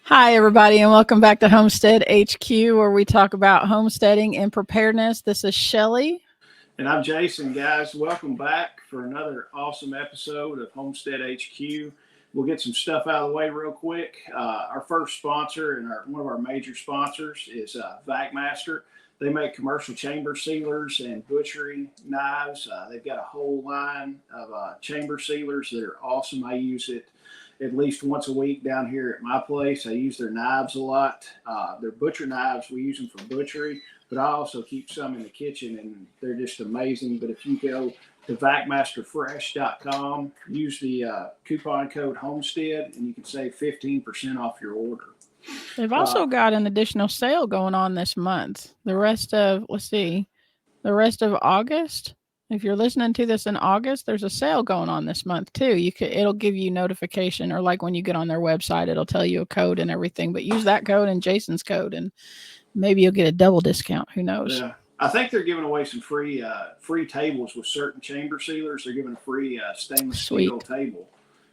Hi, everybody, and welcome back to Homestead HQ, where we talk about homesteading and preparedness. This is Shelly. And I'm Jason, guys. Welcome back for another awesome episode of Homestead HQ. We'll get some stuff out of the way real quick. Our first sponsor and one of our major sponsors is VacMaster. They make commercial chamber sealers and butchery knives. They've got a whole line of chamber sealers that are awesome. I use it at least once a week down here at my place. I use their knives a lot. They're butcher knives. We use them for butchery, but I also keep some in the kitchen, and they're just amazing. But if you go to VacMasterFresh.com, use the coupon code Homestead, and you can save 15% off your order. They've also got an additional sale going on this month. The rest of, the rest of August. If you're listening to this in August, there's a sale going on this month too. It'll give you notification, or like when you get on their website, it'll tell you a code and everything. But use that code and Jason's code, and maybe you'll get a double discount. Who knows? Yeah. I think they're giving away some free tables with certain chamber sealers. They're giving a free stainless steel table,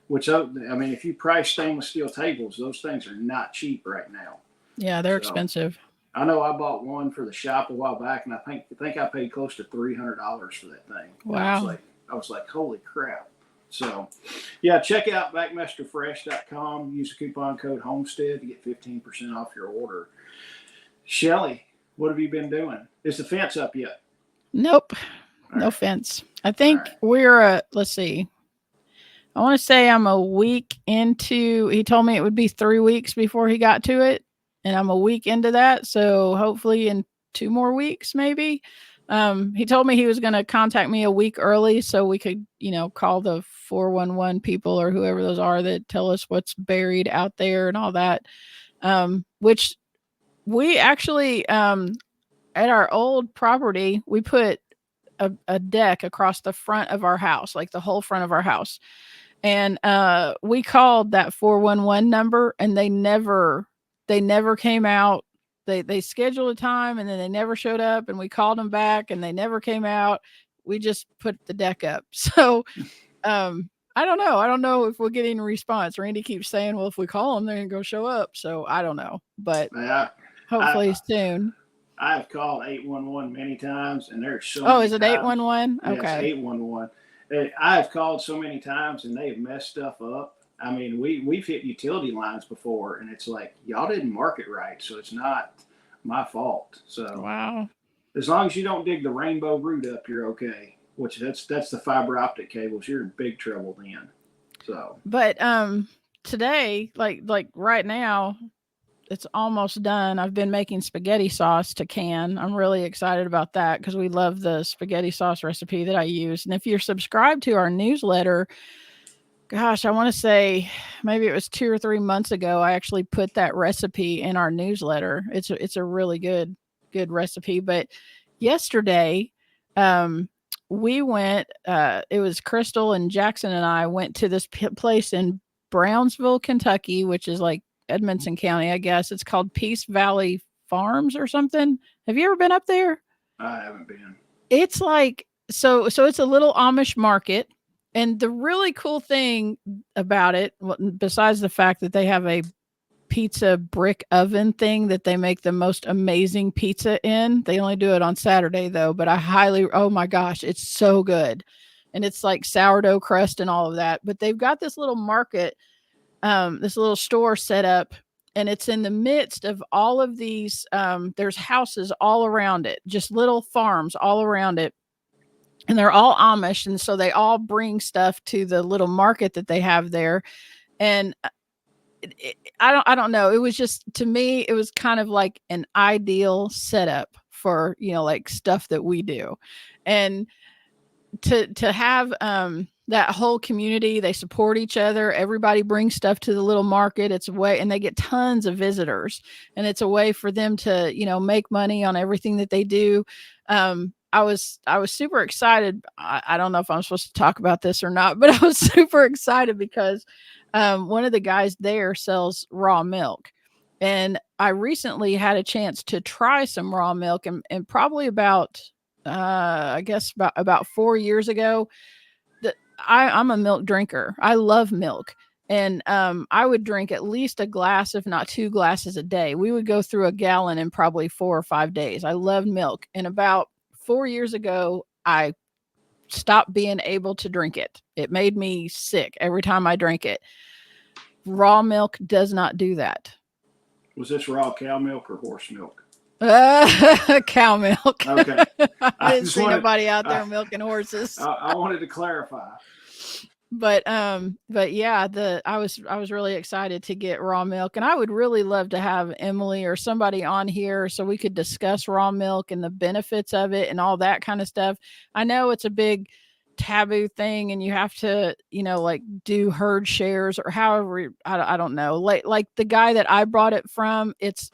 which, I mean, if you price stainless steel tables, those things are not cheap right now. Yeah, they're expensive. I know I bought one for the shop a while back, and I think I paid close to $300 for that thing. Wow. I was like, holy crap. So, yeah, check out VacMasterFresh.com. Use the coupon code Homestead to get 15% off your order. Shelly, what have you been doing? Is the fence up yet? Nope. No fence. I think we're, let's see. I want to say I'm a week into, he told me it would be 3 weeks before he got to it. And I'm a week into that. So hopefully in 2 more weeks, maybe. He told me he was going to contact me a week early so we could, call the 411 people or whoever those are that tell us what's buried out there and all that. Which we actually, at our old property, we put a deck across the front of our house, like the whole front of our house. And we called that 411 number, and they never came out. They scheduled a time, and then they never showed up, and we called them back, and they never came out. We just put the deck up. So I don't know. I don't know if we're getting a response. Randy keeps saying, well, if we call them, they're going to go show up. So I don't know, but hopefully soon. I've called 811 many times, and there's so many is it 811? Okay. Yes, 811. I've called so many times, and they've messed stuff up. I mean, we've hit utility lines before, and it's like, y'all didn't mark it right, so it's not my fault. So wow. As long as you don't dig the rainbow root up, you're okay. Which that's the fiber optic cables. You're in big trouble then. So, but today, like right now, it's almost done. I've been making spaghetti sauce to can. I'm really excited about that because we love the spaghetti sauce recipe that I use. And if you're subscribed to our newsletter, gosh, I want to say maybe it was 2 or 3 months ago, I actually put that recipe in our newsletter. It's a really good recipe. But yesterday, we went, it was Crystal and Jackson and I went to this place in Brownsville, Kentucky, which is like Edmonson County, I guess. It's called Peace Valley Farms or something. Have you ever been up there? I haven't been. It's like, so it's a little Amish market. And the really cool thing about it, besides the fact that they have a pizza brick oven thing that they make the most amazing pizza in. They only do it on Saturday though, but oh my gosh, it's so good. And it's like sourdough crust and all of that. But they've got this little market, this little store set up, and it's in the midst of all of these. There's houses all around it, just little farms all around it. And they're all Amish. And so they all bring stuff to the little market that they have there. And I don't know. It was just, to me, it was kind of like an ideal setup for, like stuff that we do. And to have, that whole community, they support each other. Everybody brings stuff to the little market. It's a way, and they get tons of visitors, and it's a way for them to, make money on everything that they do. I was super excited. I don't know if I'm supposed to talk about this or not, but I was super excited because one of the guys there sells raw milk. And I recently had a chance to try some raw milk, and probably about, I guess about 4 years ago, I'm a milk drinker. I love milk. And I would drink at least a glass, if not 2 glasses a day. We would go through a gallon in probably 4 or 5 days. I loved milk. And about 4 years ago, I stopped being able to drink it. It made me sick every time I drank it. Raw milk does not do that. Was this raw cow milk or horse milk? Cow milk. Okay. I didn't see nobody out there milking horses. I wanted to clarify. But yeah, I was really excited to get raw milk, and I would really love to have Emily or somebody on here so we could discuss raw milk and the benefits of it and all that kind of stuff. I know it's a big taboo thing, and you have to, like do herd shares or however, I don't know. Like the guy that I brought it from, it's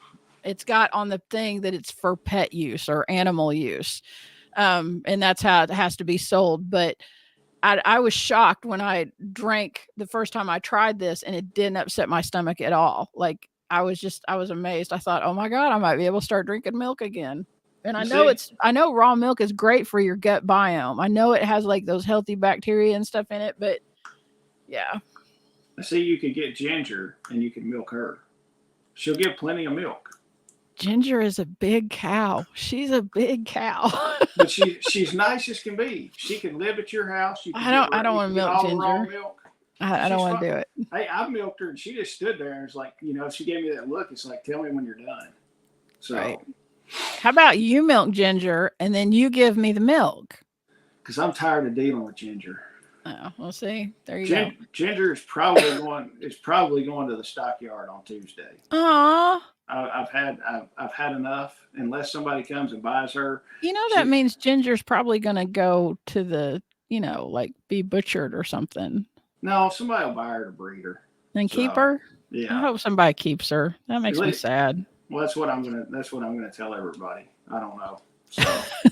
got on the thing that it's for pet use or animal use. And that's how it has to be sold. But I was shocked when I drank the first time I tried this, and it didn't upset my stomach at all. Like I was amazed. I thought, oh my God, I might be able to start drinking milk again. And I know raw milk is great for your gut biome. I know it has like those healthy bacteria and stuff in it, but yeah. I see you could get Ginger and you can milk her. She'll give plenty of milk. Ginger is a big cow. She's a big cow. But she's nice as can be. She can live at your house. I don't want to milk Ginger. Milk. I don't want to do it. Hey, I milked her and she just stood there and was like, she gave me that look. It's like, tell me when you're done. So, right. How about you milk Ginger and then you give me the milk? Because I'm tired of dealing with Ginger. Oh, we'll see. There you go. Ginger is probably going to the stockyard on Tuesday. Aww. I've had enough. Unless somebody comes and buys her. That means Ginger's probably going to go to the, like be butchered or something. No, somebody will buy her to breed her and keep her. Yeah, I hope somebody keeps her. That makes me sad. Well, that's what I'm gonna tell everybody. I don't know. So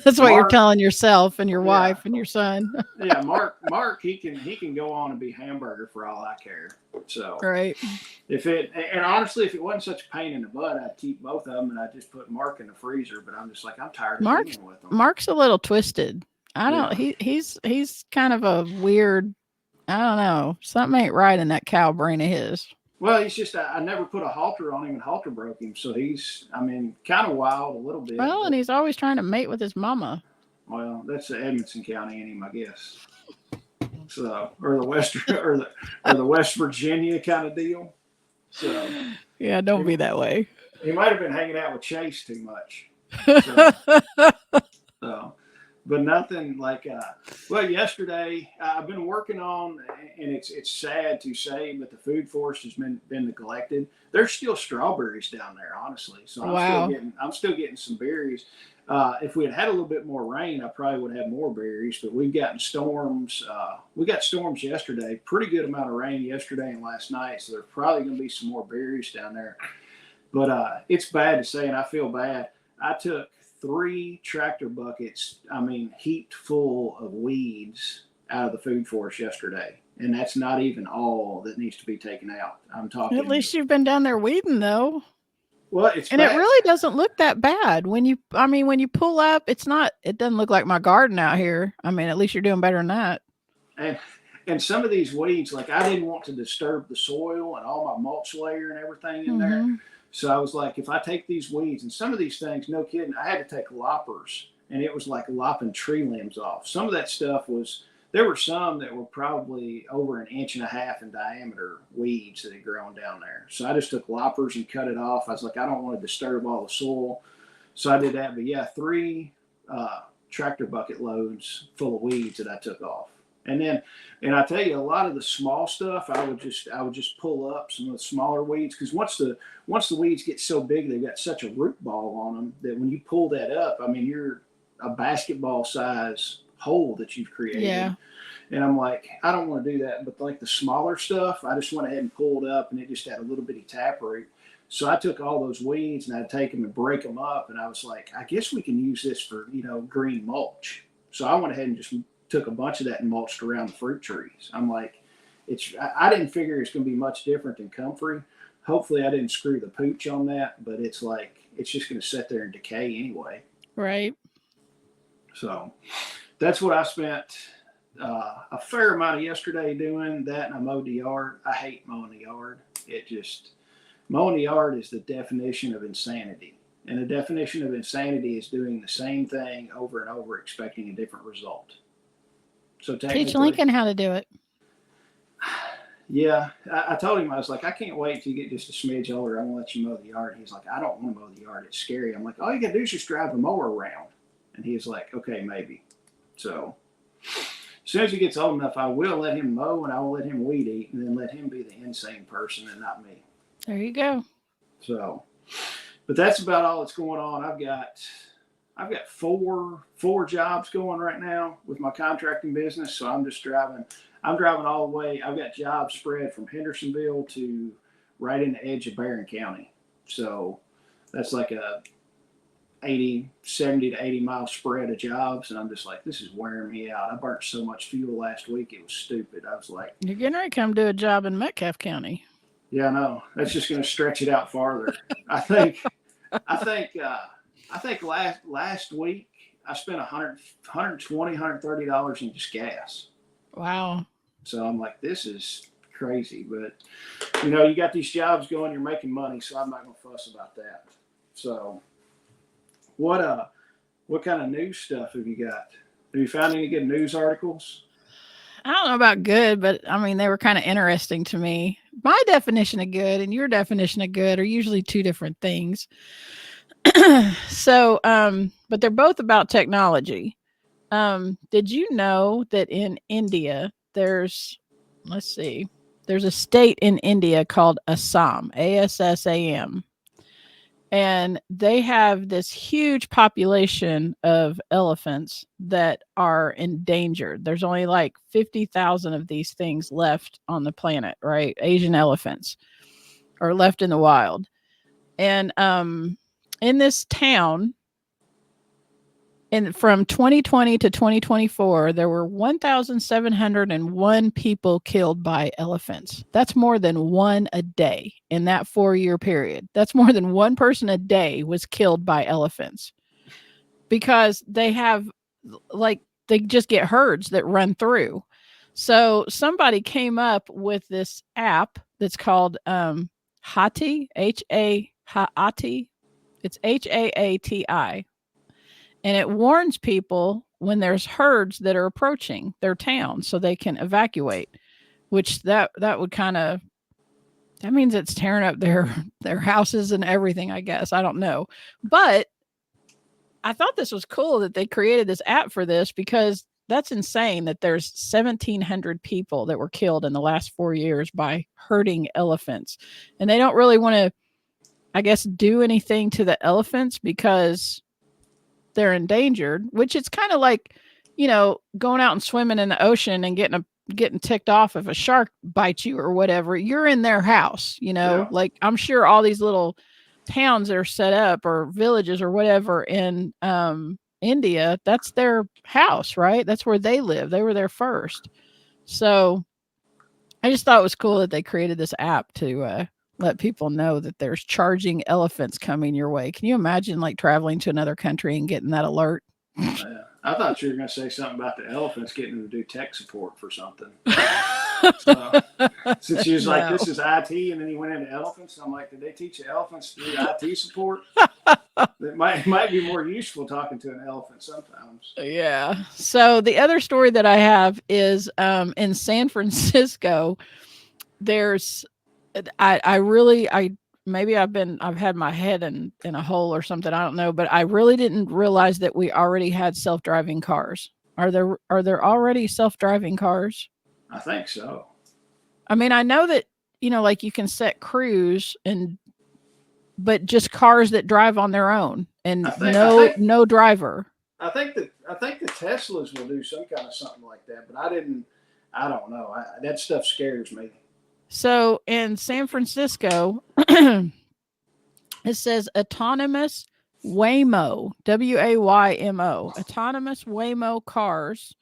that's what you're telling yourself and your wife and your son. Yeah, Mark, he can go on and be hamburger for all I care. So right. Honestly, if it wasn't such a pain in the butt, I'd keep both of them and I'd just put Mark in the freezer. But I'm just like, I'm tired of dealing with them. Mark's a little twisted. I don't. Yeah. He's kind of a weird. I don't know. Something ain't right in that cow brain of his. Well, he's just, I never put a halter on him and halter broke him. So he's, kind of wild a little bit. Well, and he's always trying to mate with his mama. Well, that's the Edmonson County in him, I guess. So, or the West Virginia kind of deal. So. Yeah, don't be that way. He might have been hanging out with Chase too much. So. But nothing like, yesterday I've been working on, and it's sad to say, but the food forest has been neglected. There's still strawberries down there, honestly. So I'm still getting some berries. If we had a little bit more rain, I probably would have more berries, but we've gotten storms. We got storms yesterday, pretty good amount of rain yesterday and last night. So there's probably going to be some more berries down there, but it's bad to say, and I feel bad. I took 3 tractor buckets, heaped full of weeds out of the food forest yesterday. And that's not even all that needs to be taken out. I'm talking. At least you've been down there weeding though. Well, it really doesn't look that bad. When you pull up, it doesn't look like my garden out here. At least you're doing better than that. And some of these weeds, like I didn't want to disturb the soil and all my mulch layer and everything in there. So I was like, if I take these weeds and some of these things, no kidding, I had to take loppers, and it was like lopping tree limbs off. Some of that stuff there were some that were probably over 1.5 inches in diameter weeds that had grown down there. So I just took loppers and cut it off. I was like, I don't want to disturb all the soil. So I did that. But yeah, 3 tractor bucket loads full of weeds that I took off. And I tell you, a lot of the small stuff, I would just pull up some of the smaller weeds, because once the weeds get so big, they've got such a root ball on them that when you pull that up, you're a basketball size hole that you've created. Yeah. And I'm like, I don't want to do that. But like the smaller stuff, I just went ahead and pulled up, and it just had a little bitty taproot. So I took all those weeds and I'd take them and break them up. And I was like, I guess we can use this for, green mulch. So I went ahead and just took a bunch of that and mulched around the fruit trees. I'm like, I didn't figure it's going to be much different than comfrey. Hopefully I didn't screw the pooch on that, but it's just going to sit there and decay anyway. Right. So that's what I spent a fair amount of yesterday doing that, and I mowed the yard. I hate mowing the yard. It just mowing the yard is the definition of insanity, and the definition of insanity is doing the same thing over and over, expecting a different result. So Teach technically, Lincoln how to do it. yeah, I told him, I was like, I can't wait till you get just a smidge older. I'm gonna let you mow the yard. And he's like, I don't want to mow the yard. It's scary. I'm like, all you gotta do is just drive the mower around. And he's like, okay, maybe. So as soon as he gets old enough, I will let him mow and I will let him weed eat, and then let him be the insane person and not me. There you go. So, but that's about all that's going on. I've got four jobs going right now with my contracting business. So I'm just driving. I'm driving all the way. I've got jobs spread from Hendersonville to right in the edge of Barron County. So that's like a 70 to 80 mile spread of jobs. And I'm just like, this is wearing me out. I burnt so much fuel last week. It was stupid. I was like, You're getting ready to come do a job in Metcalfe County. yeah, no, that's just going to stretch it out farther. I think, I think, I think last week I spent $120 in just gas. Wow. So I'm like, this is crazy. But you got these jobs going, you're making money, so I'm not gonna fuss about that. So what kind of news stuff have you got? Have you found any good news articles? I don't know about good, but I mean, they were kind of interesting to me. My definition of good and your definition of good are usually two different things. But they're both about technology. Did you know that in India, let's see, there's a state in India called Assam, ASSAM, and they have this huge population of elephants that are endangered. There's only like 50,000 of these things left on the planet, right? Asian elephants are left in the wild. And in this town, from 2020 to 2024, there were 1,701 people killed by elephants. That's more than one a day in that 4-year period. That's more than one person a day was killed by elephants because they have, like, they just get herds that run through. So somebody came up with this app that's called Hati, Hati. It's HAATI, and it warns people when there's herds that are approaching their town so they can evacuate, which that would kind of, that means it's tearing up their houses and everything, I guess. I don't know. But I thought this was cool that they created this app for this, because that's insane that there's 1,700 people that were killed in the last 4 years by herding elephants. And they don't really want to, I guess, do anything to the elephants because they're endangered, which it's kind of like, going out and swimming in the ocean and getting ticked off if a shark bites you or whatever. You're in their house, Yeah. like I'm sure all these little towns that are set up or villages or whatever in India, that's their house, right? That's where they live. They were there first. So I just thought it was cool that they created this app to let people know that there's charging elephants coming your way. Can you imagine like traveling to another country and getting that alert? Yeah. I thought you were going to say something about the elephants getting to do tech support for something. So, since you was like, this is IT, and then he went into elephants, I'm like, did they teach the elephants to do IT support? It might be more useful talking to an elephant sometimes. Yeah. So the other story that I have is in San Francisco. There's, I maybe I've had my head in a hole or something. I don't know, but I really didn't realize that we already had self-driving cars. Are there already self-driving cars? I think so. I mean, I know that, like you can set cruise but just cars that drive on their own and no driver. I think the Teslas will do some kind of something like that, but I don't know. That stuff scares me. So in San Francisco, it says autonomous Waymo, WAYMO, autonomous Waymo cars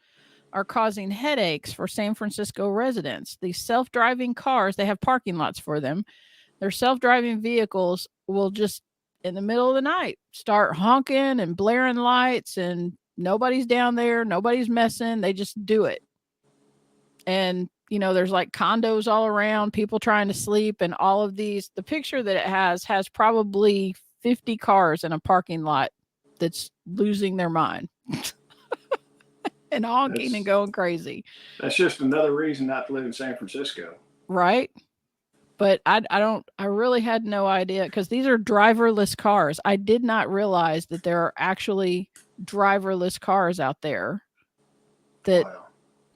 are causing headaches for San Francisco residents. These self-driving cars, they have parking lots for them. Their self-driving vehicles will just, in the middle of the night, start honking and blaring lights, and nobody's down there, nobody's messing. They just do it. And, there's like condos all around, people trying to sleep, and all of these. The picture that it has probably 50 cars in a parking lot that's losing their mind and honking and going crazy. That's just another reason not to live in San Francisco. Right? But I really had no idea, because these are driverless cars. I did not realize that there are actually driverless cars out there that, Wow.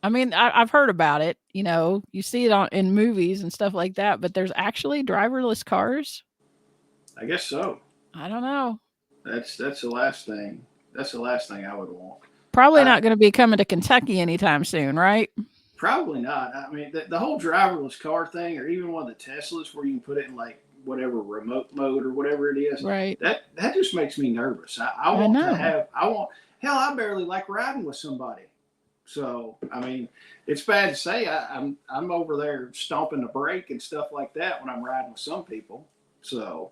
I mean, I've heard about it. You see it in movies and stuff like that, but there's actually driverless cars. I guess so. I don't know. That's the last thing. That's the last thing I would want. Probably not going to be coming to Kentucky anytime soon, right? Probably not. I mean, the whole driverless car thing, or even one of the Teslas where you can put it in like whatever remote mode or whatever it is, right? That just makes me nervous. I want to have. Hell, I barely like riding with somebody. So I mean, it's bad to say I'm over there stomping the brake and stuff like that when I'm riding with some people. So.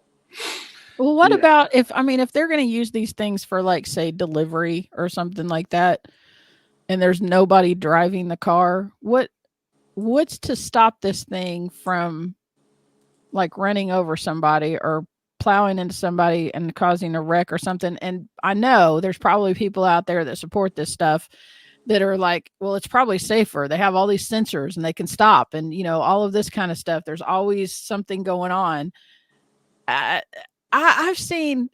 Well, what about if they're going to use these things for, like, say, delivery or something like that, and there's nobody driving the car? What's to stop this thing from, like, running over somebody or plowing into somebody and causing a wreck or something? And I know there's probably people out there that support this stuff that are like, well, it's probably safer. They have all these sensors and they can stop, and all of this kind of stuff. There's always something going on. I've seen,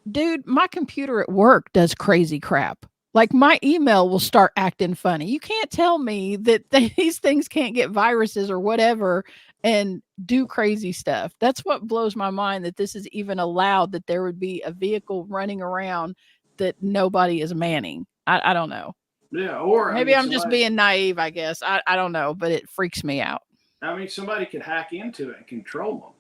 dude, my computer at work does crazy crap. Like, my email will start acting funny. You can't tell me that these things can't get viruses or whatever and do crazy stuff. That's what blows my mind, that this is even allowed, that there would be a vehicle running around that nobody is manning. I don't know. Yeah, or maybe I'm just being naive, I guess. I don't know, but it freaks me out. I mean, somebody could hack into it and control them.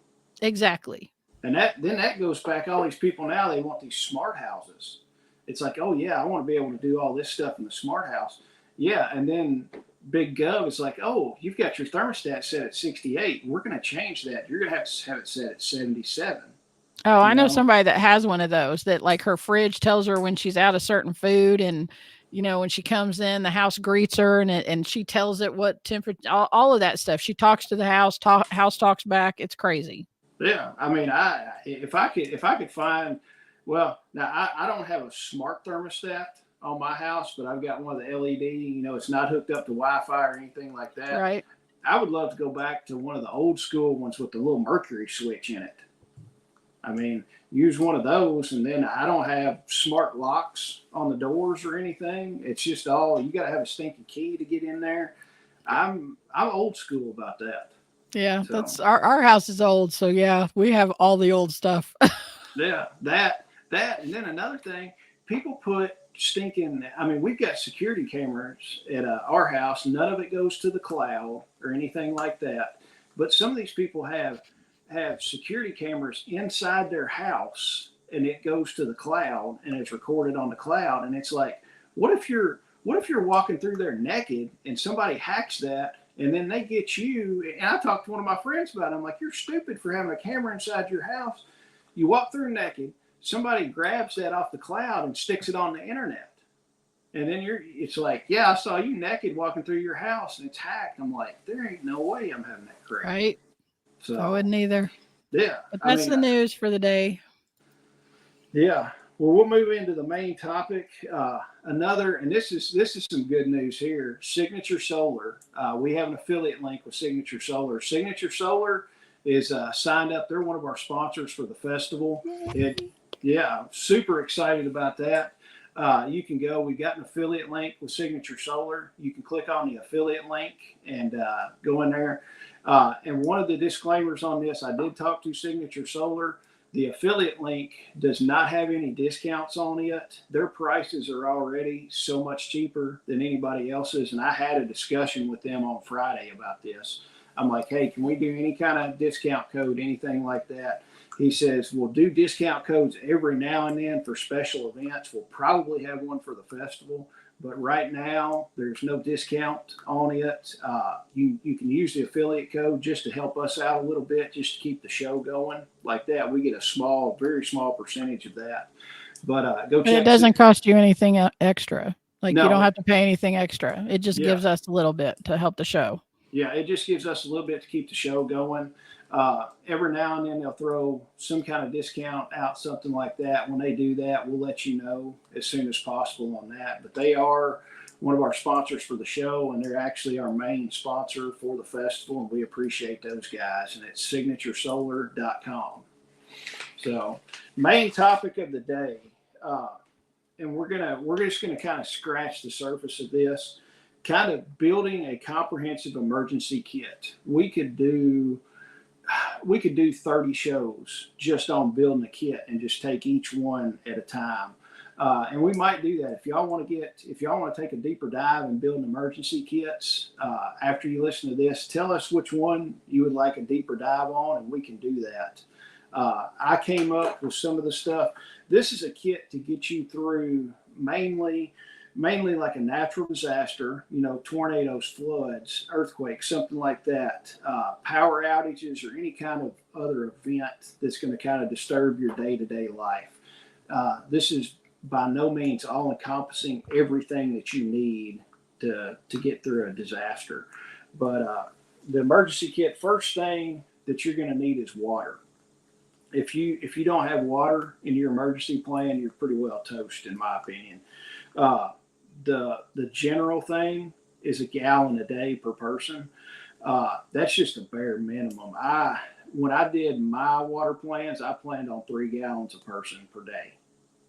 Exactly. And that goes back, all these people now, they want these smart houses. It's like, oh yeah, I want to be able to do all this stuff in the smart house. Yeah, and then Big Gov is like, oh, you've got your thermostat set at 68. We're going to change that. You're going to have it set at 77. Oh, I know somebody that has one of those, that, like, her fridge tells her when she's out of certain food, and when she comes in, the house greets her, and she tells it what temperature, all of that stuff. She talks to the house, house talks back. It's crazy. Yeah, I mean, if I could find, well, now I don't have a smart thermostat on my house, but I've got one of the LED. It's not hooked up to Wi-Fi or anything like that. Right. I would love to go back to one of the old school ones with the little mercury switch in it. I mean, use one of those, and then I don't have smart locks on the doors or anything. It's just you got to have a stinking key to get in there. I'm old school about that. Yeah, so. That's our house is old, so yeah, we have all the old stuff. Yeah, that, and then another thing, people put stinking. I mean, we've got security cameras at our house. None of it goes to the cloud or anything like that. But some of these people have security cameras inside their house, and it goes to the cloud and it's recorded on the cloud. And it's like, what if you're walking through there naked and somebody hacks that? And then they get you, and I talked to one of my friends about it. I'm like, you're stupid for having a camera inside your house. You walk through naked, somebody grabs that off the cloud and sticks it on the internet. And then it's like, yeah, I saw you naked walking through your house and it's hacked. I'm like, there ain't no way I'm having that crap. Right. So I wouldn't either. Yeah. But that's the news for the day. Yeah. Well, we'll move into the main topic. And this is some good news here. Signature Solar. We have an affiliate link with Signature Solar. Signature Solar is signed up. They're one of our sponsors for the festival. Super excited about that. You can go. We got an affiliate link with Signature Solar. You can click on the affiliate link and go in there. And one of the disclaimers on this, I did talk to Signature Solar. The affiliate link does not have any discounts on it. Their prices are already so much cheaper than anybody else's. And I had a discussion with them on Friday about this. I'm like, hey, can we do any kind of discount code, anything like that? He says, we'll do discount codes every now and then for special events. We'll probably have one for the festival. But right now, there's no discount on it. You can use the affiliate code just to help us out a little bit, just to keep the show going. Like that, we get a very small percentage of that. But go check. It doesn't cost you anything extra. Like No. you don't have to pay anything extra. It just Yeah. gives us a little bit to help the show. Yeah, it just gives us a little bit to keep the show going. Every now and then they'll throw some kind of discount out, something like that. When they do that, we'll let you know as soon as possible on that. But they are one of our sponsors for the show, and they're actually our main sponsor for the festival, and we appreciate those guys. And it's signaturesolar.com. So, main topic of the day, and we're just gonna kind of scratch the surface of this, kind of building a comprehensive emergency kit. We could do 30 shows just on building a kit and just take each one at a time. And we might do that if y'all want to take a deeper dive in building emergency kits. After you listen to this, tell us which one you would like a deeper dive on, and we can do that. I came up with some of the stuff. This is a kit to get you through mainly like a natural disaster, tornadoes, floods, earthquakes, something like that, power outages, or any kind of other event that's going to kind of disturb your day-to-day life. This is by no means all-encompassing everything that you need to get through a disaster. But the emergency kit, first thing that you're going to need is water. If you don't have water in your emergency plan, you're pretty well toast, in my opinion. The general thing is a gallon a day per person. That's just a bare minimum. When I did my water plans, I planned on 3 gallons a person per day.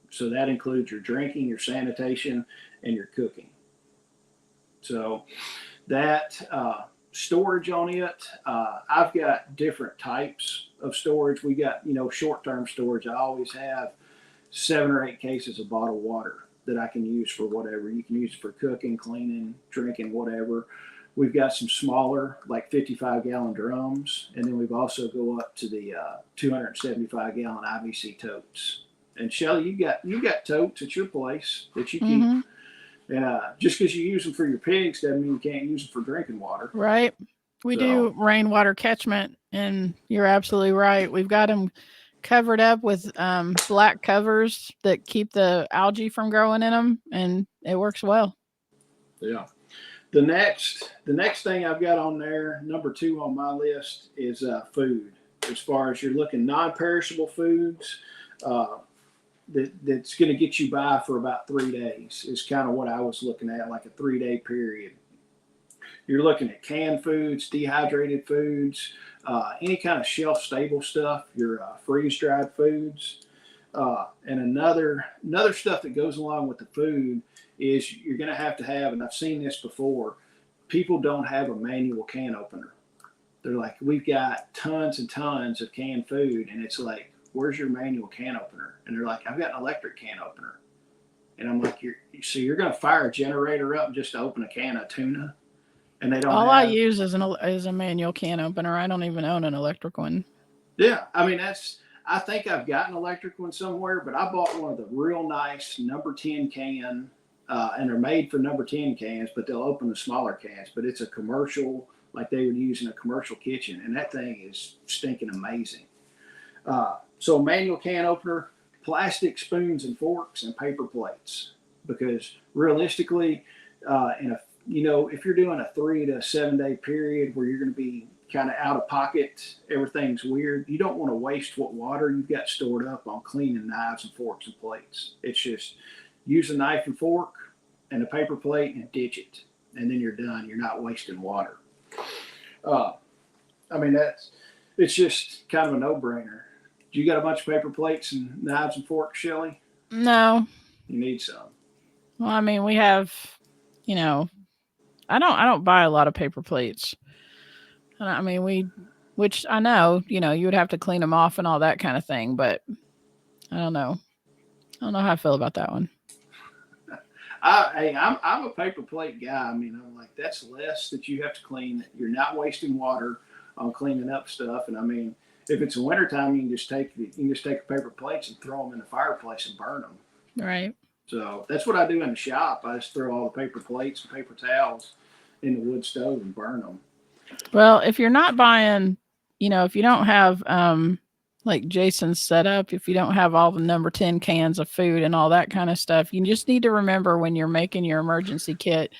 So that includes your drinking, your sanitation, and your cooking. So that storage on it, I've got different types of storage. We got, short-term storage. I always have 7 or 8 cases of bottled water that I can use for whatever. You can use it for cooking, cleaning, drinking, whatever. We've got some smaller, like 55-gallon drums, and then we've also go up to the 275-gallon IBC totes. And Shelly, you got totes at your place that you keep. Mm-hmm. And just because you use them for your pigs doesn't mean you can't use them for drinking water. Right. We do rainwater catchment, and you're absolutely right. We've got them covered up with black covers that keep the algae from growing in them, and it works well. Yeah. The next thing I've got on there, number 2 on my list, is food. As far as you're looking non-perishable foods, that's going to get you by for about 3 days is kind of what I was looking at, like a 3-day period. You're looking at canned foods, dehydrated foods, any kind of shelf-stable stuff, your freeze-dried foods. And another stuff that goes along with the food is you're going to have, and I've seen this before, people don't have a manual can opener. They're like, we've got tons and tons of canned food, and it's like, where's your manual can opener? And they're like, I've got an electric can opener. And I'm like, you're going to fire a generator up just to open a can of tuna? And they don't. I use is a manual can opener. I don't even own an electric one. Yeah, I mean I think I've got an electric one somewhere, but I bought one of the real nice number 10 can, and they're made for number 10 cans, but they'll open the smaller cans. But it's a commercial, like they would use in a commercial kitchen, and that thing is stinking amazing. So manual can opener, plastic spoons and forks, and paper plates, because realistically, if you're doing a 3 to 7 day period where you're going to be kind of out of pocket, everything's weird, you don't want to waste what water you've got stored up on cleaning knives and forks and plates. It's just use a knife and fork and a paper plate and ditch it, and then you're done. You're not wasting water. It's just kind of a no-brainer. You got a bunch of paper plates and knives and forks, Shelly? No. You need some. Well, we have, I don't buy a lot of paper plates. Which I know, you would have to clean them off and all that kind of thing, but I don't know. I don't know how I feel about that one. I'm a paper plate guy. I'm like, that's less that you have to clean. You're not wasting water on cleaning up stuff. And if it's wintertime, you can just take paper plates and throw them in the fireplace and burn them. Right. So that's what I do in the shop. I just throw all the paper plates and paper towels in the wood stove and burn them. Well, if you're not buying, if you don't have like Jason's set up, if you don't have all the number 10 cans of food and all that kind of stuff, you just need to remember when you're making your emergency kit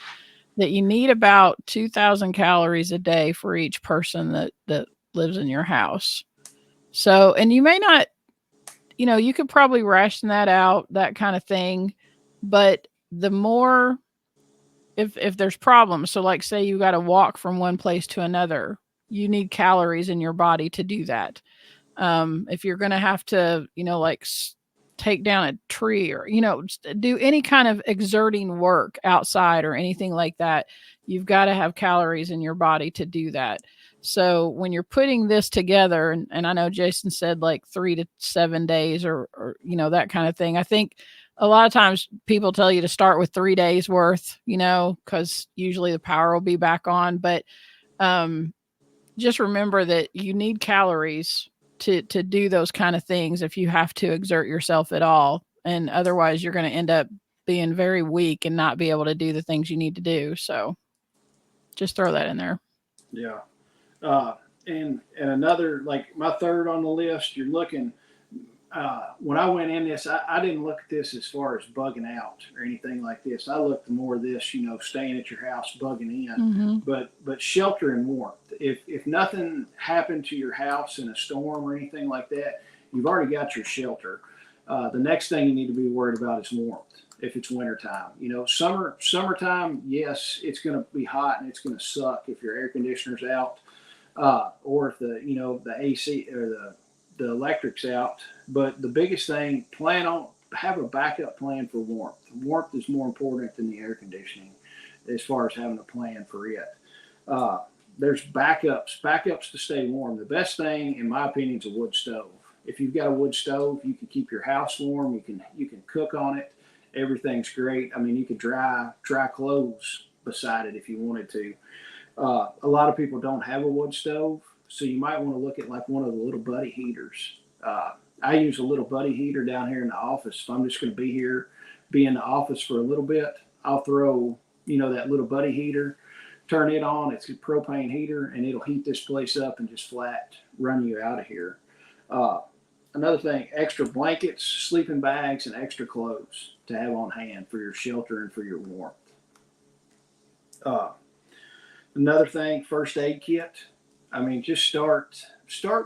that you need about 2,000 calories a day for each person that lives in your house. So, and you may not, you could probably ration that out, that kind of thing, but the more, if there's problems, so like say you got to walk from one place to another, you need calories in your body to do that. If you're going to have to, like take down a tree or, do any kind of exerting work outside or anything like that, you've got to have calories in your body to do that. So when you're putting this together, and I know Jason said like 3 to 7 days or, that kind of thing. I think a lot of times people tell you to start with 3 days worth, because usually the power will be back on. But just remember that you need calories to do those kind of things if you have to exert yourself at all. And otherwise you're going to end up being very weak and not be able to do the things you need to do. So just throw that in there. Yeah. Uh, and another, like my third on the list, you're looking. When I went in this, I didn't look at this as far as bugging out or anything like this. I looked more of this, staying at your house, bugging in, Mm-hmm. but shelter and warmth. If nothing happened to your house in a storm or anything like that, you've already got your shelter. The next thing you need to be worried about is warmth. If it's wintertime, summertime, yes, it's going to be hot and it's going to suck if your air conditioner's out, or if the AC or the electric's out. But the biggest thing, have a backup plan for warmth. Warmth is more important than the air conditioning as far as having a plan for it. There's backups to stay warm. The best thing, in my opinion, is a wood stove. If you've got a wood stove, you can keep your house warm. You can cook on it. Everything's great. I mean, you could dry clothes beside it if you wanted to. A lot of people don't have a wood stove, so you might want to look at like one of the little buddy heaters. I use a little buddy heater down here in the office. If I'm just going to be in the office for a little bit, I'll throw, that little buddy heater, turn it on. It's a propane heater, and it'll heat this place up and just flat run you out of here. Another thing, extra blankets, sleeping bags, and extra clothes to have on hand for your shelter and for your warmth. Another thing, first aid kit. I mean, just start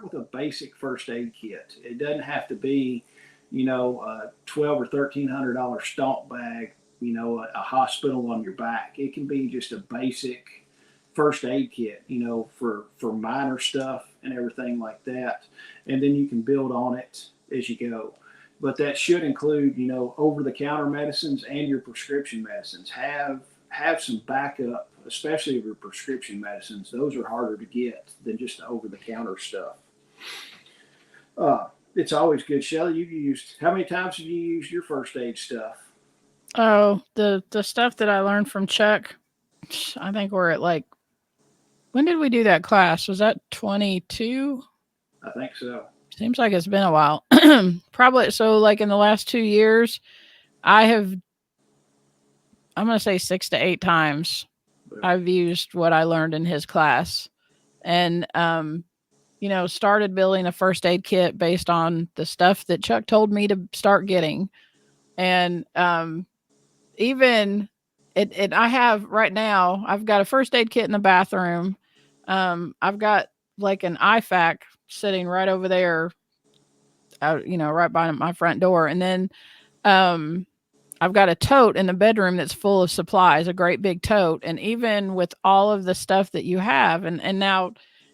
with a basic first aid kit. It doesn't have to be, a $1,200 or $1,300 stomp bag, a hospital on your back. It can be just a basic first aid kit, for minor stuff and everything like that. And then you can build on it as you go. But that should include, over-the-counter medicines and your prescription medicines. Have some backup, especially your prescription medicines. Those are harder to get than just the over-the-counter stuff. It's always good. Shelley, how many times have you used your first aid stuff? Oh, the stuff that I learned from Chuck, I think we're at like, when did we do that class? Was that 22? I think so. Seems like it's been a while. Probably. So like in the last 2 years, I'm going to say 6 to 8 times I've used what I learned in his class, and, started building a first aid kit based on the stuff that Chuck told me to start getting. And, even I have right now, I've got a first aid kit in the bathroom. I've got like an IFAC sitting right over there, right by my front door. And then, I've got a tote in the bedroom that's full of supplies, a great big tote. And even with all of the stuff that you have, and now,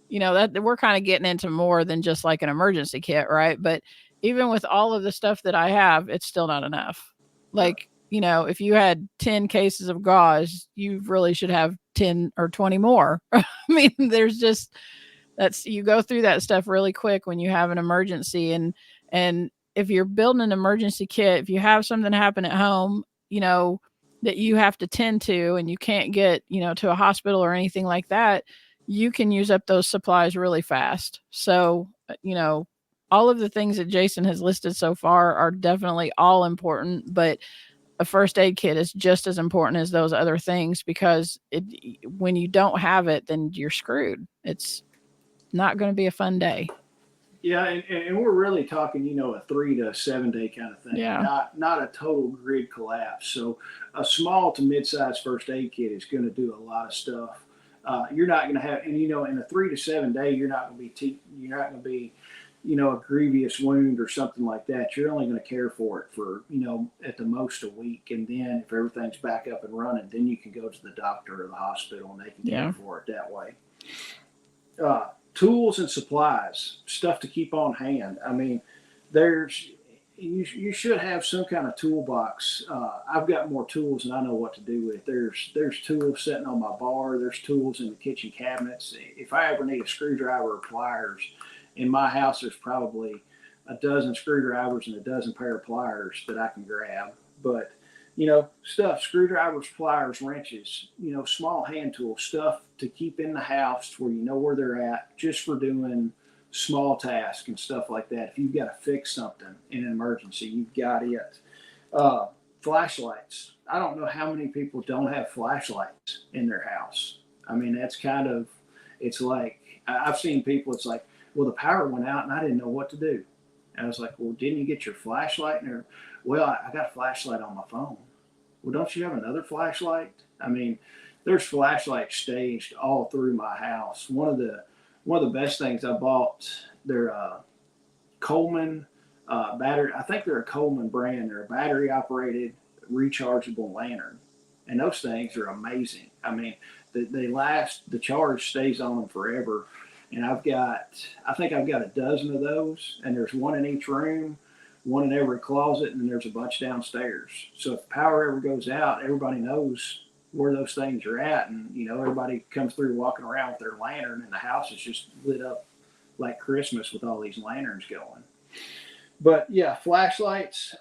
that we're kind of getting into more than just like an emergency kit, right? But even with all of the stuff that I have, it's still not enough. Like, if you had 10 cases of gauze, you really should have 10 or 20 more. I mean, you go through that stuff really quick when you have an emergency. And if you're building an emergency kit, if you have something happen at home, that you have to tend to, and you can't get, to a hospital or anything like that, you can use up those supplies really fast. So, all of the things that Jason has listed so far are definitely all important, but a first aid kit is just as important as those other things, because when you don't have it, then you're screwed. It's not going to be a fun day. Yeah, and we're really talking, a 3 to 7 day kind of thing, Yeah. not a total grid collapse. So a small to mid-sized first aid kit is going to do a lot of stuff. You're not going to have, and in a 3 to 7 day, you're not going to be, a grievous wound or something like that. You're only going to care for it for, at the most a week, and then if everything's back up and running, then you can go to the doctor or the hospital, and they can care Yeah. for it that way. Tools and supplies, stuff to keep on hand. I mean, there's you should have some kind of toolbox. I've got more tools than I know what to do with. There's tools sitting on my bar. There's tools in the kitchen cabinets. If I ever need a screwdriver or pliers, in my house there's probably a dozen screwdrivers and a dozen pair of pliers that I can grab. But stuff, screwdrivers, pliers, wrenches, small hand tools, stuff to keep in the house where you know where they're at, just for doing small tasks and stuff like that. If you've got to fix something in an emergency, you've got it. Uh, Flashlights. I don't know how many people don't have flashlights in their house. I mean, it's like, I've seen people, it's like, well, the power went out and I didn't know what to do. And I was like, well, didn't you get your flashlight? And well, I got a flashlight on my phone. Well, don't you have another flashlight? I mean, there's flashlights staged all through my house. One of the best things I bought, they're Coleman battery. I think they're a Coleman brand. They're a battery operated rechargeable lantern, and those things are amazing. I mean, they last. The charge stays on them forever. And I think I've got a dozen of those, and there's one in each room, one in every closet, and then there's a bunch downstairs. So if the power ever goes out, everybody knows where those things are at, and everybody comes through walking around with their lantern, and the house is just lit up like Christmas with all these lanterns going. But yeah, flashlights.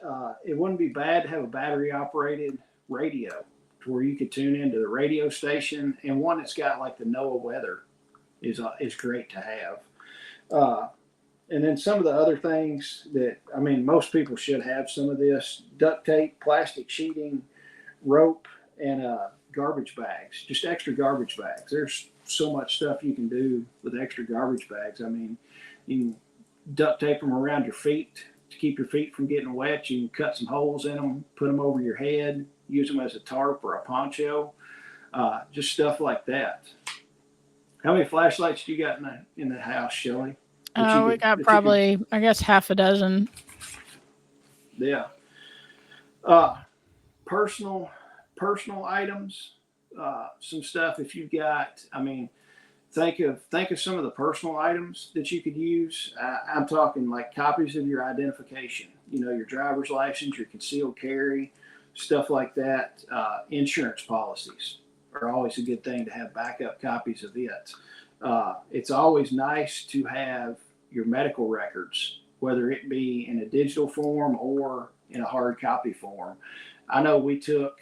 It wouldn't be bad to have a battery operated radio to where you could tune into the radio station, and one that's got like the NOAA weather is great to have. Uh, and then some of the other things that, I mean, most people should have some of this: duct tape, plastic sheeting, rope, and garbage bags. Just extra garbage bags. There's so much stuff you can do with extra garbage bags. I mean, you can duct tape them around your feet to keep your feet from getting wet. You can cut some holes in them, put them over your head, use them as a tarp or a poncho. Just stuff like that. How many flashlights do you got in the house, Shelly? We got probably, I guess, half a dozen. Yeah. Uh, personal personal items. Some stuff if you've got. I mean, think of some of the personal items that you could use. I'm talking like copies of your identification. Your driver's license, your concealed carry, stuff like that. Insurance policies are always a good thing to have backup copies of it. It's always nice to have your medical records, whether it be in a digital form or in a hard copy form. I know we took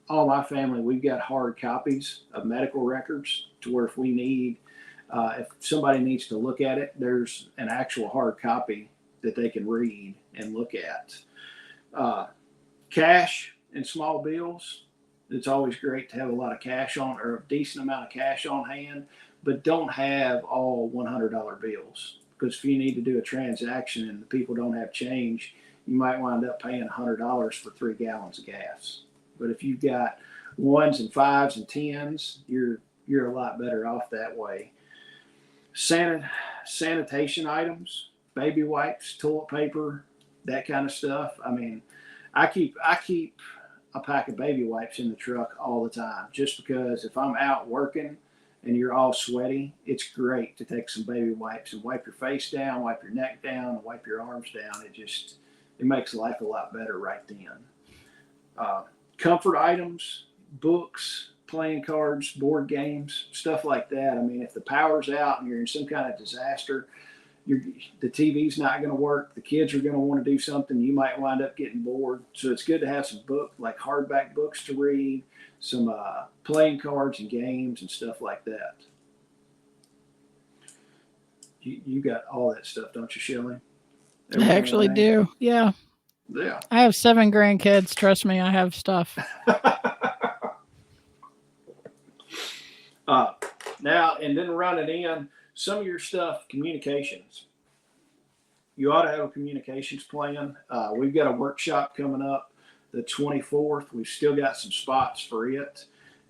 all my family, we've got hard copies of medical records to where if somebody needs to look at it, there's an actual hard copy that they can read and look at. Cash and small bills. It's always great to have a lot of cash on, or a decent amount of cash on hand, but don't have all $100 bills, because if you need to do a transaction and the people don't have change, you might wind up paying $100 for 3 gallons of gas. But if you've got ones and fives and tens, you're a lot better off that way. Sanitation items, baby wipes, toilet paper, that kind of stuff. I mean, I keep a pack of baby wipes in the truck all the time, just because if I'm out working and you're all sweaty, it's great to take some baby wipes and wipe your face down, wipe your neck down, and wipe your arms down. It makes life a lot better right then. Comfort items, books, playing cards, board games, stuff like that. I mean, if the power's out and you're in some kind of disaster, the TV's not going to work. The kids are going to want to do something. You might wind up getting bored. So it's good to have some like hardback books to read, some playing cards and games and stuff like that. You got all that stuff, don't you, Shelley? I actually do. Yeah. Yeah. I have 7 grandkids. Trust me, I have stuff. Now, and then running in some of your stuff, communications. you ought to have a communications plan. We've got a workshop coming up the 24th. We've still got some spots for it.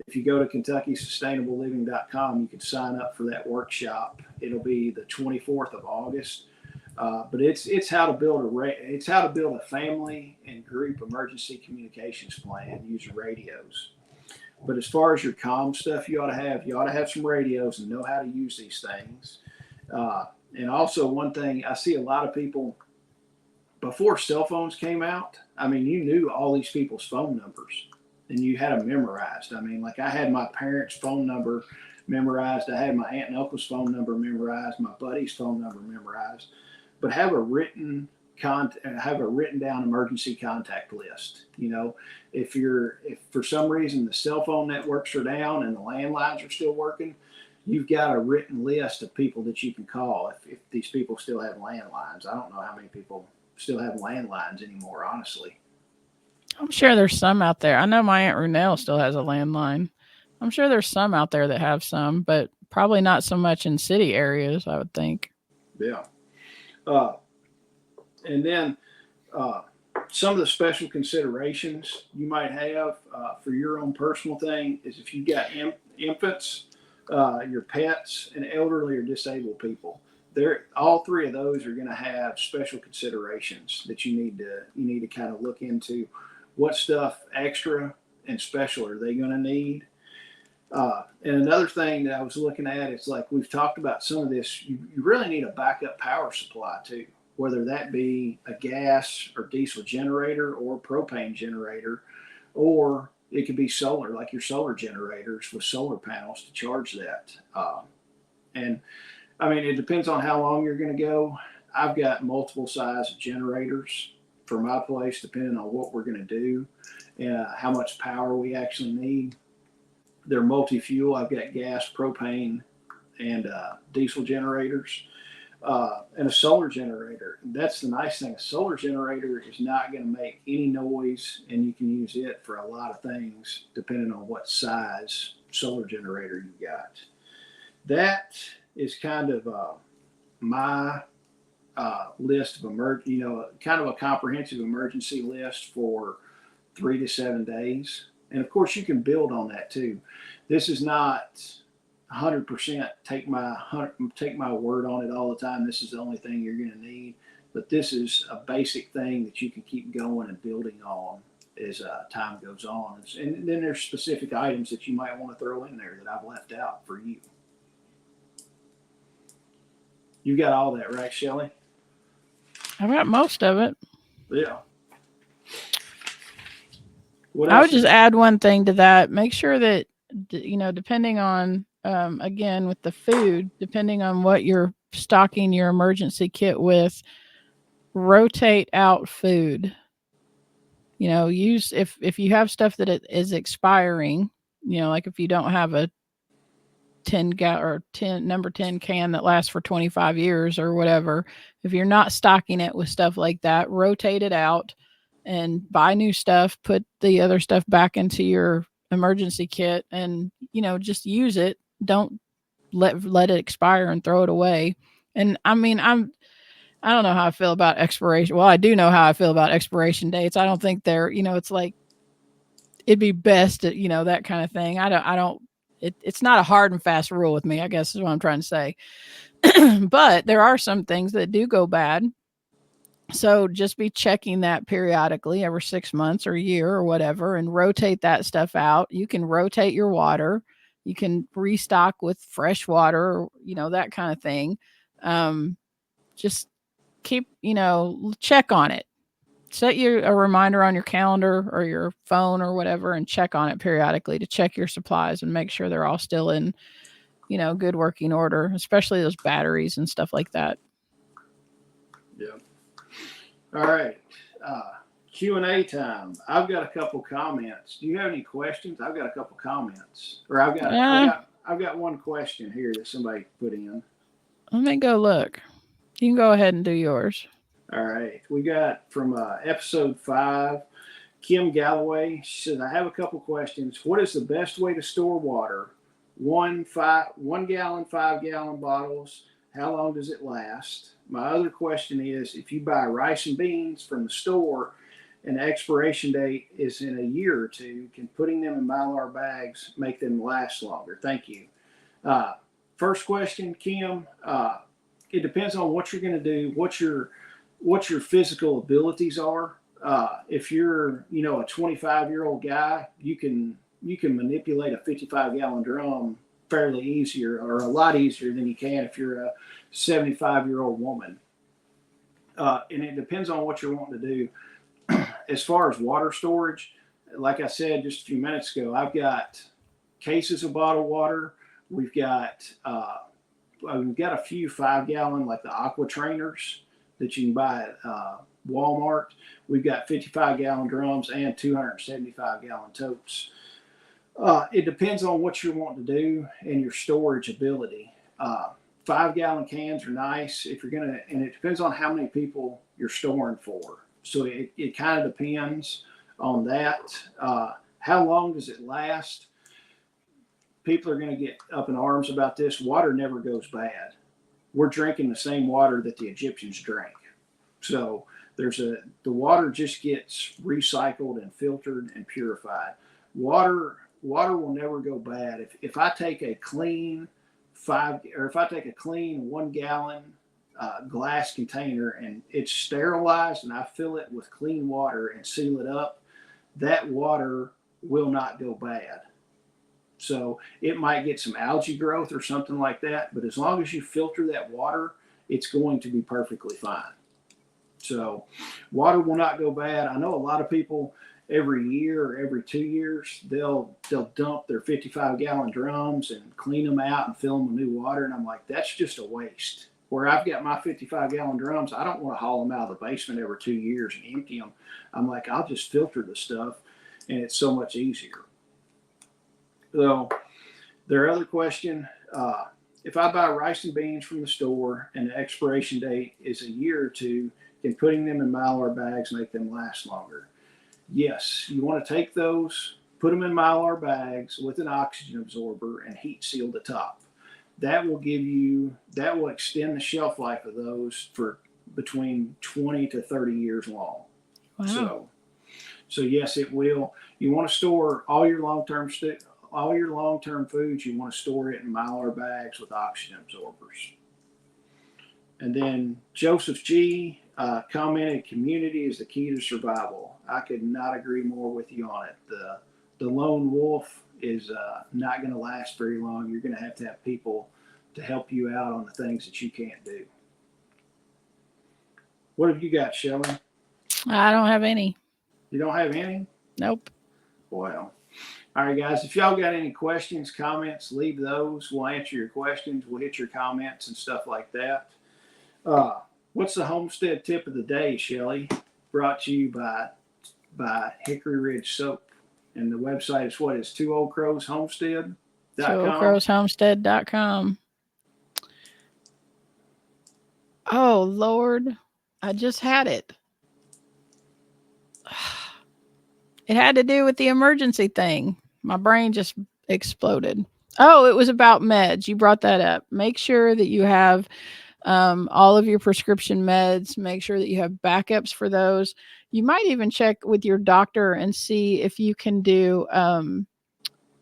If you go to KentuckySustainableLiving.com, you can sign up for that workshop. It'll be the 24th of August. But it's how to build a family and group emergency communications plan using radios. But as far as your comm stuff, you ought to have some radios and know how to use these things. And also, one thing I see a lot of people, before cell phones came out, I mean, you knew all these people's phone numbers and you had them memorized. I mean, like I had my parents' phone number memorized. I had my aunt and uncle's phone number memorized, my buddy's phone number memorized. But have a written down emergency contact list. You know, if for some reason the cell phone networks are down and the landlines are still working, you've got a written list of people that you can call if these people still have landlines. I don't know how many people still have landlines anymore, honestly. I'm sure there's some out there. I know my Aunt Runell still has a landline. I'm sure there's some out there that have some, but probably not so much in city areas, I would think. Yeah. And then some of the special considerations you might have for your own personal thing is if you've got infants, your pets, and elderly or disabled people. All three of those are going to have special considerations that you need to kind of look into. What stuff extra and special are they going to need? And another thing that I was looking at is, like we've talked about some of this, you really need a backup power supply too, whether that be a gas or diesel generator or propane generator, or it could be solar, like your solar generators with solar panels to charge that. And I mean, it depends on how long you're going to go. I've got multiple size generators for my place, depending on what we're going to do and how much power we actually need. They're multi-fuel. I've got gas, propane, and diesel generators, and a solar generator. That's the nice thing. A solar generator is not going to make any noise, and you can use it for a lot of things, depending on what size solar generator you got. That is kind of my list of kind of a comprehensive emergency list for 3 to 7 days. And of course, you can build on that too. This is not 100% take my word on it all the time. This is the only thing you're going to need. But this is a basic thing that you can keep going and building on as time goes on. And then there's specific items that you might want to throw in there that I've left out for you. You got all that, right, Shelley? I've got most of it. Yeah. I would just add one thing to that. Make sure that, depending on, again, with the food, depending on what you're stocking your emergency kit with, rotate out food. Use if you have stuff that it is expiring, like if you don't have a 10 number 10 can that lasts for 25 years or whatever, if you're not stocking it with stuff like that, rotate it out and buy new stuff, put the other stuff back into your emergency kit and, just use it. Don't let it expire and throw it away. And I mean, I don't know how I feel about expiration. Well, I do know how I feel about expiration dates. I don't think they're, it's like, it'd be best to, that kind of thing. It's not a hard and fast rule with me, I guess is what I'm trying to say. But there are some things that do go bad. So just be checking that periodically every 6 months or a year or whatever and rotate that stuff out. You can rotate your water. You can restock with fresh water, that kind of thing. Just keep, check on it. Set a reminder on your calendar or your phone or whatever and check on it periodically to check your supplies and make sure they're all still in, good working order, especially those batteries and stuff like that. Yeah. All right. Q&A time. I've got a couple comments. Do you have any questions? I've got a couple comments. Or I've got one question here that somebody put in. Let me go look. You can go ahead and do yours. All right. We got from episode 5, Kim Galloway. She says, I have a couple questions. What is the best way to store water? 1 gallon, 5 gallon bottles. How long does it last? My other question is, if you buy rice and beans from the store and the expiration date is in a year or two, can putting them in Mylar bags make them last longer? Thank you. First question, Kim. It depends on what you're going to do, what your physical abilities are. If you're, a 25-year-old guy, you can manipulate a 55-gallon drum fairly easier, or a lot easier than you can if you're a 75-year-old woman. And it depends on what you're wanting to do. As far as water storage, like I said just a few minutes ago, I've got cases of bottled water. We've got a few 5-gallon, like the aqua trainers that you can buy at Walmart. We've got 55-gallon drums and 275-gallon totes. It depends on what you're wanting to do and your storage ability. 5-gallon cans are nice if you're gonna, and it depends on how many people you're storing for. So it kind of depends on that. How long does it last? People are going to get up in arms about this. Water never goes bad. We're drinking the same water that the Egyptians drank. So the water just gets recycled and filtered and purified. Water will never go bad. If I take a clean 1-gallon glass container and it's sterilized and I fill it with clean water and seal it up, that water will not go bad. So it might get some algae growth or something like that, but as long as you filter that water, it's going to be perfectly fine. So water will not go bad. I know a lot of people every year or every 2 years, they'll dump their 55-gallon drums and clean them out and fill them with new water. And I'm like, that's just a waste. Where I've got my 55-gallon drums, I don't want to haul them out of the basement every 2 years and empty them. I'm like, I'll just filter the stuff, and it's so much easier. So their other question, if I buy rice and beans from the store and the expiration date is a year or two, can putting them in Mylar bags make them last longer? Yes, you want to take those, put them in Mylar bags with an oxygen absorber and heat seal the top. That will extend the shelf life of those for between 20 to 30 years long. Wow. So yes, it will. You want to store all your long-term foods. You want to store it in Mylar bags with oxygen absorbers. And then Joseph G. Commented, community is the key to survival. I could not agree more with you on it. The lone wolf is not going to last very long. You're going to have people to help you out on the things that you can't do. What have you got, Shelley? I don't have any. You don't have any? Nope. Well, all right, guys. If y'all got any questions, comments, leave those. We'll answer your questions. We'll hit your comments and stuff like that. What's the homestead tip of the day, Shelley? Brought to you by Hickory Ridge Soap. And the website is what? It's 2 Old Crows Homestead.com. 2oldcrowshomestead.com. Oh, Lord. I just had it. It had to do with the emergency thing. My brain just exploded. Oh, it was about meds. You brought that up. Make sure that you have all of your prescription meds. Make sure that you have backups for those. You might even check with your doctor and see if you can do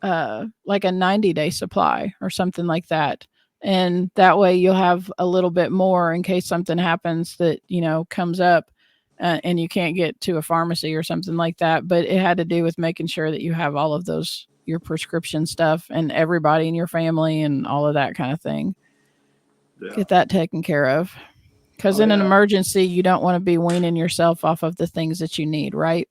like a 90-day supply or something like that. And that way you'll have a little bit more in case something happens that, comes up and you can't get to a pharmacy or something like that. But it had to do with making sure that you have all of those, your prescription stuff and everybody in your family and all of that kind of thing. Yeah. Get that taken care of. Because in an emergency, you don't want to be weaning yourself off of the things that you need, right?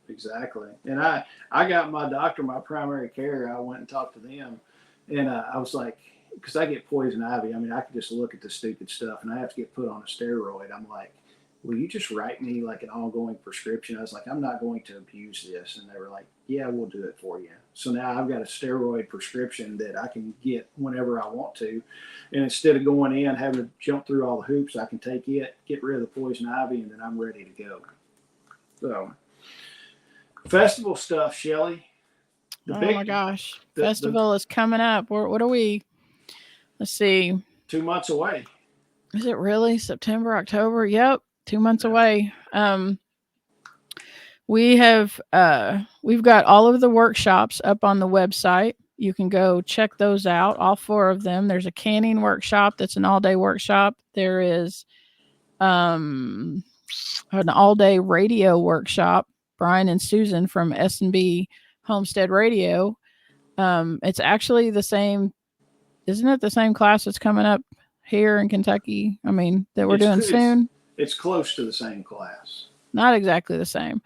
Exactly. And I got my doctor, my primary care. I went and talked to them. And I was like, because I get poison ivy. I mean, I could just look at the stupid stuff and I have to get put on a steroid. I'm like, will you just write me like an ongoing prescription? I was like, I'm not going to abuse this. And they were like, yeah, we'll do it for you. So now I've got a steroid prescription that I can get whenever I want to. And instead of going in, having to jump through all the hoops, I can take it, get rid of the poison ivy, and then I'm ready to go. So, festival stuff, Shelley. My gosh. Festival is coming up. What are we? Let's see. 2 months away. Is it really September, October? Yep, 2 months away. We've got all of the workshops up on the website. You can go check those out, all 4 of them. There's a canning workshop that's an all-day workshop. There is um an all-day radio workshop. Brian and Susan from S&B Homestead Radio. It's actually the same, isn't it the same class that's coming up here in Kentucky? I mean, that we're doing soon? It's close to the same class. Not exactly the same.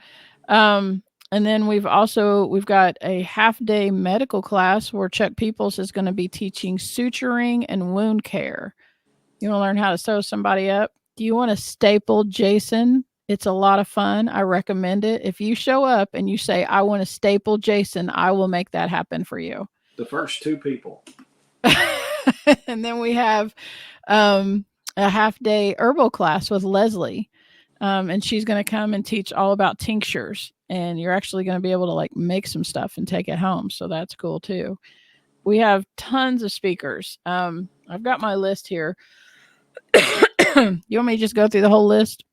And then we've got a half day medical class where Chuck Peoples is going to be teaching suturing and wound care. You want to learn how to sew somebody up? Do you want to staple Jason? It's a lot of fun. I recommend it. If you show up and you say, I want to staple Jason, I will make that happen for you. The first 2 people. And then we have a half day herbal class with Leslie. And she's going to come and teach all about tinctures. And you're actually going to be able to like make some stuff and take it home. So that's cool too. We have tons of speakers. I've got my list here. You want me to just go through the whole list?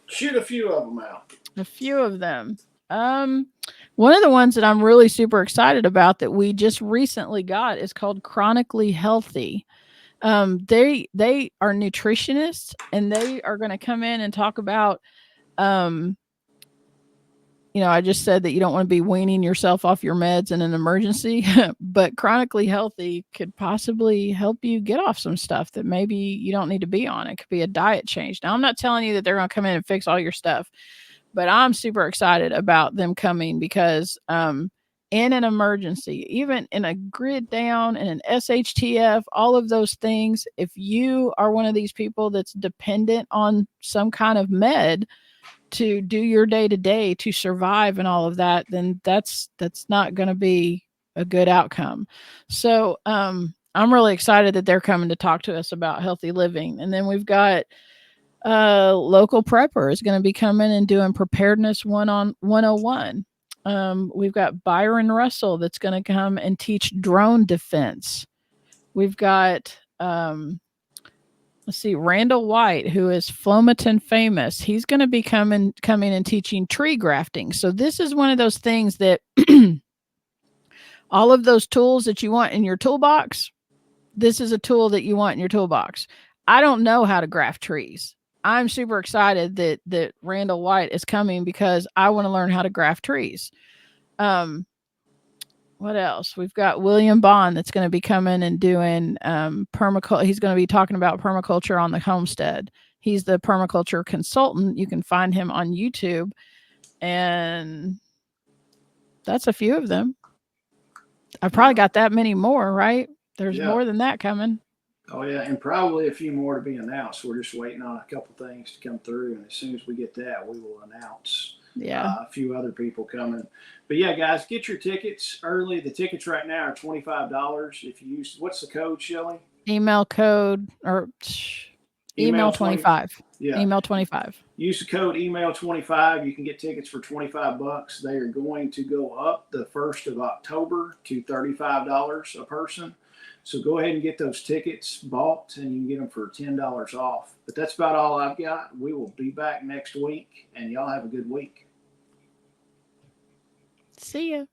Shoot a few of them out. A few of them. One of the ones that I'm really super excited about that we just recently got is called Chronically Healthy. They are nutritionists, and they are going to come in and talk about, I just said that you don't want to be weaning yourself off your meds in an emergency, but Chronically Healthy could possibly help you get off some stuff that maybe you don't need to be on. It could be a diet change. Now, I'm not telling you that they're going to come in and fix all your stuff, but I'm super excited about them coming because, in an emergency, even in a grid down, in an SHTF, all of those things, if you are one of these people that's dependent on some kind of med to do your day to day to survive and all of that, then that's not going to be a good outcome. So I'm really excited that they're coming to talk to us about healthy living. And then we've got local prepper is going to be coming and doing preparedness 101. We've got Byron Russell that's going to come and teach drone defense. We've got Randall White, who is Flomaton famous. He's going to be coming and teaching tree grafting. So this is one of those things that all of those tools that you want in your toolbox, this is a tool that you want in your toolbox. I don't know how to graft trees. I'm super excited that Randall White is coming because I want to learn how to graft trees. What else? We've got William Bond that's going to be coming and doing permaculture. He's going to be talking about permaculture on the homestead. He's the permaculture consultant. You can find him on YouTube. And that's a few of them. I've probably got that many more, right? There's more than that coming. Oh, yeah, and probably a few more to be announced. We're just waiting on a couple things to come through, and as soon as we get that, we will announce a few other people coming. But, yeah, guys, get your tickets early. The tickets right now are $25. If you use – what's the code, Shelly? Email code or email 25. Yeah. Email 25. Use the code email 25. You can get tickets for $25. They are going to go up the 1st of October to $35 a person. So go ahead and get those tickets bought, and you can get them for $10 off. But that's about all I've got. We will be back next week, and y'all have a good week. See ya.